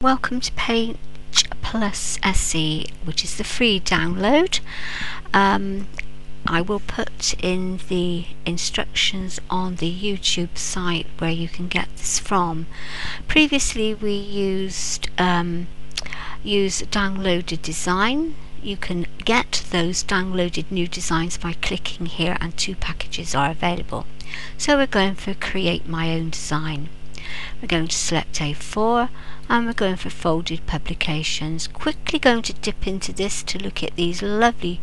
Welcome to Page Plus SE, which is the free download. I will put in the instructions on the YouTube site where you can get this from. Previously we used downloaded design. You can get those downloaded new designs by clicking here, and 2 packages are available. So we're going for create my own design. We're going to select A4 and we're going for folded publications. Quickly going to dip into this to look at these lovely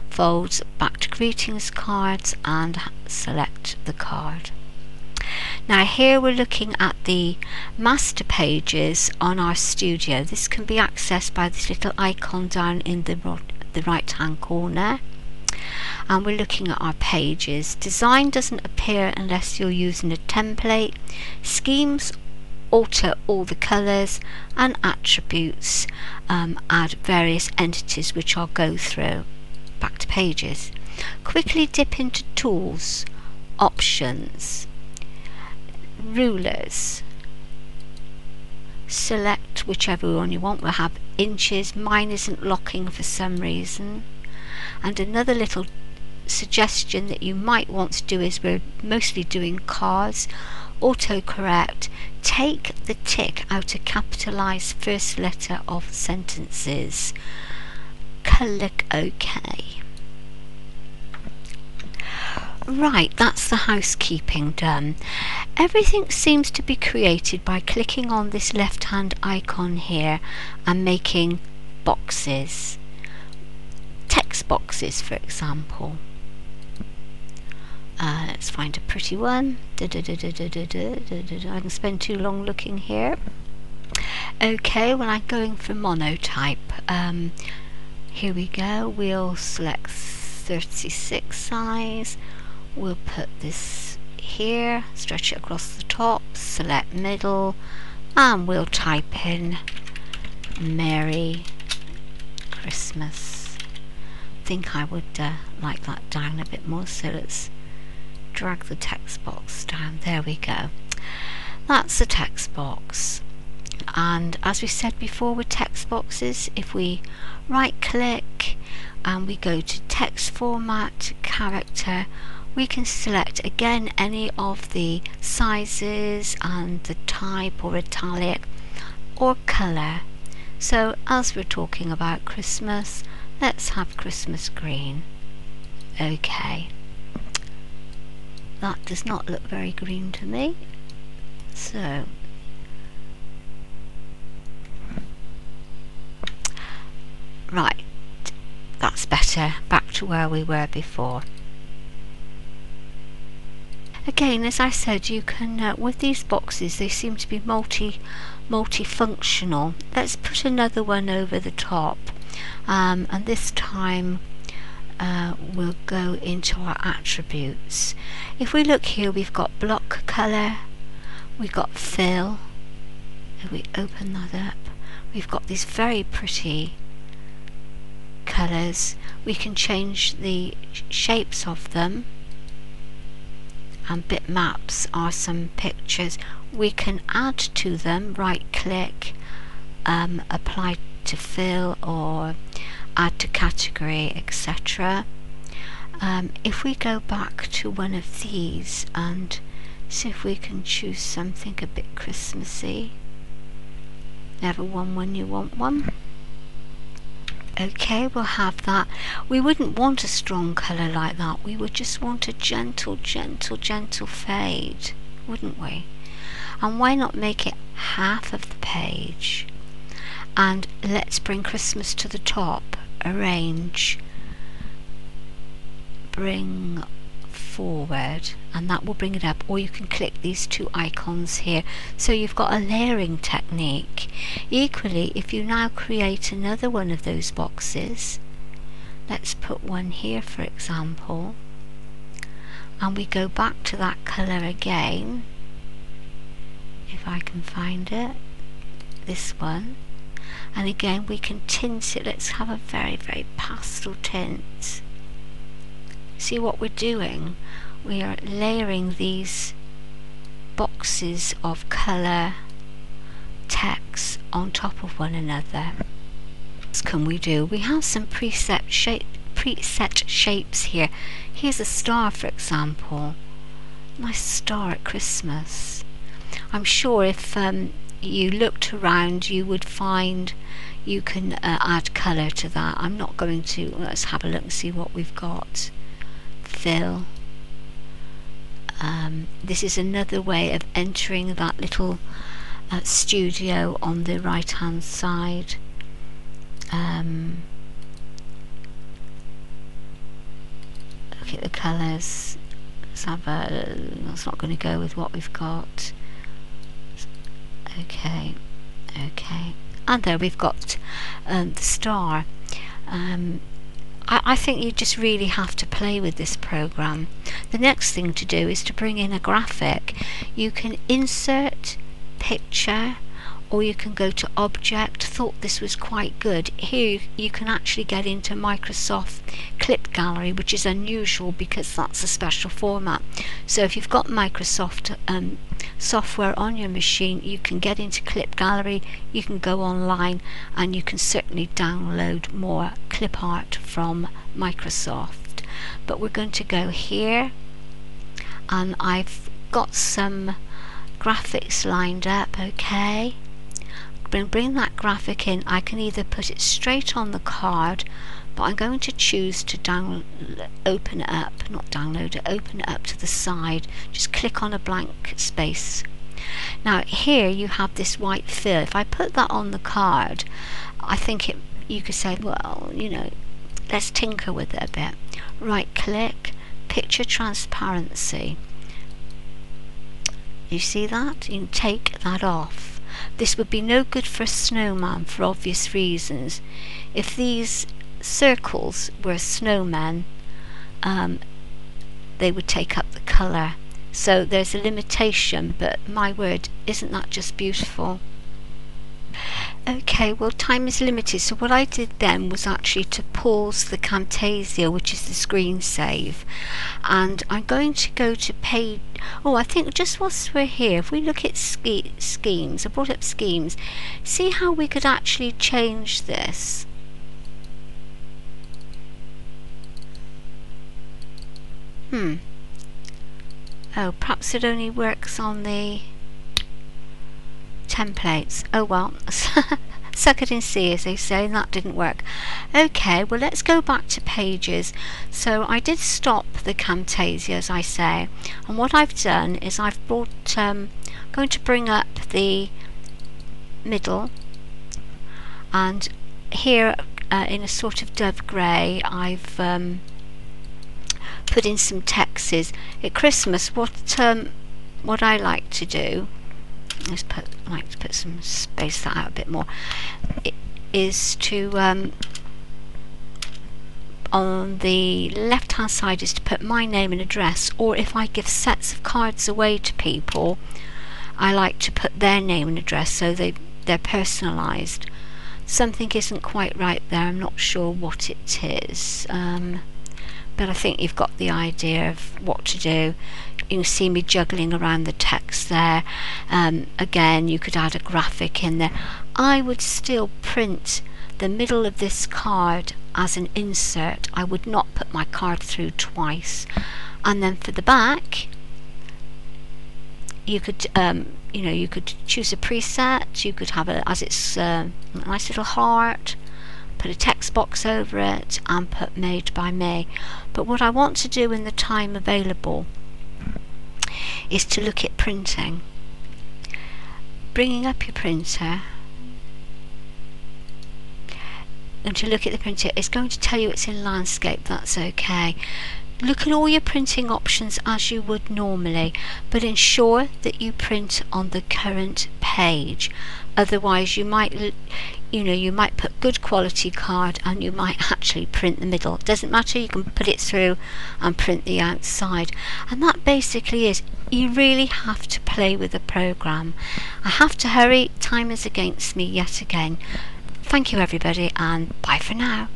folds, back to greetings cards, and select the card. Now here we're looking at the master pages on our studio. This can be accessed by this little icon down in the right hand corner. And we're looking at our pages. Design doesn't appear unless you're using a template. Schemes alter all the colours, and attributes add various entities, which I'll go through. Back to pages. Quickly dip into tools, options, rulers. Select whichever one you want. We'll have inches. Mine isn't locking for some reason. And another little suggestion that you might want to do is, we're mostly doing cards, autocorrect. Take the tick out of capitalized first letter of sentences. Click OK. Right, that's the housekeeping done. Everything seems to be created by clicking on this left hand icon here and making boxes. Text boxes, for example. Let's find a pretty one. I can spend too long looking here. Okay, well, I'm going for monotype. Here we go. We'll select 36 size. We'll put this here, stretch it across the top, select middle, and we'll type in Merry Christmas. I think I would like that down a bit more, so let's drag the text box down. There we go. That's the text box. And as we said before with text boxes, if we right click and we go to text format, character, we can select again any of the sizes and the type, or italic or color. So as we're talking about Christmas, let's have Christmas green. Okay. That does not look very green to me. So right, that's better. Back to where we were before. Again, as I said, you can with these boxes, they seem to be multifunctional. Let's put another one over the top, and this time we'll go into our attributes. If we look here, we've got block color, we've got fill. If we open that up, we've got these very pretty colors. We can change the shapes of them, and bitmaps are some pictures. We can add to them, right click, apply to fill, or add to category, etc. If we go back to one of these and see if we can choose something a bit Christmassy. Never won one, you want one. Okay, we'll have that. We wouldn't want a strong colour like that. We would just want a gentle fade, wouldn't we? And why not make it half of the page? And let's bring Christmas to the top. Arrange, bring forward, and that will bring it up. Or you can click these 2 icons here. So you've got a layering technique. Equally, if you now create another one of those boxes, let's put one here, for example, and we go back to that colour again, if I can find it, this one. And again, we can tint it. Let's have a very pastel tint. See what we're doing? We are layering these boxes of colour text on top of one another. What can we do? We have some preset shapes here. Here's a star, for example. Nice star at Christmas. I'm sure if you looked around you would find you can add colour to that. I'm not going to. Let's have a look and see what we've got. Fill. This is another way of entering that little studio on the right hand side. Look at the colours. Let's have a. That's not going to go with what we've got. Okay, and there we've got the star. I think you just really have to play with this program. The next thing to do is to bring in a graphic. You can insert picture, or you can go to object. Thought this was quite good. Here you can actually get into Microsoft Clip Gallery, which is unusual because that's a special format. So if you've got Microsoft software on your machine, you can get into Clip Gallery, you can go online, and you can certainly download more clip art from Microsoft. But we're going to go here, and I've got some graphics lined up. Okay, bring that graphic in. I can either put it straight on the card, but I'm going to choose to open it up to the side. Just click on a blank space. Now here you have this white fill. If I put that on the card, I think you could say, well, you know, let's tinker with it a bit. Right click, picture transparency. You see that? You can take that off. This would be no good for a snowman for obvious reasons. If these circles were snowmen, they would take up the colour. So there's a limitation, but my word, isn't that just beautiful? Okay, well, time is limited, so what I did then was actually to pause the Camtasia, which is the screen save, and I'm going to go to page. Oh, I think just whilst we're here, if we look at schemes, I brought up schemes, see how we could actually change this. Oh, perhaps it only works on the templates. Oh well, suck it and see, as they say, and that didn't work. Okay, well, let's go back to pages. So I did stop the Camtasia, as I say, and what I've done is I've brought going to bring up the middle, and here in a sort of dove grey I've put in some texts. At Christmas, what I like to do, I like to put some, space that out a bit more, is to on the left hand side is to put my name and address, or if I give sets of cards away to people, I like to put their name and address so they're personalised. Something isn't quite right there, I'm not sure what it is, but I think you've got the idea of what to do. You can see me juggling around the text there. Again, you could add a graphic in there. I would still print the middle of this card as an insert. I would not put my card through twice. And then for the back, you could you could choose a preset. You could have it as it's a nice little heart, put a text box over it, and put made by me. But what I want to do in the time available is to look at printing. Bringing up your printer, and to look at the printer, it's going to tell you it's in landscape. That's okay. Look at all your printing options as you would normally, but ensure that you print on the current page. Otherwise you might put good quality card and you might actually print the middle. It doesn't matter, you can put it through and print the outside. And that basically is, you really have to play with the program. I have to hurry, time is against me yet again. Thank you everybody, and bye for now.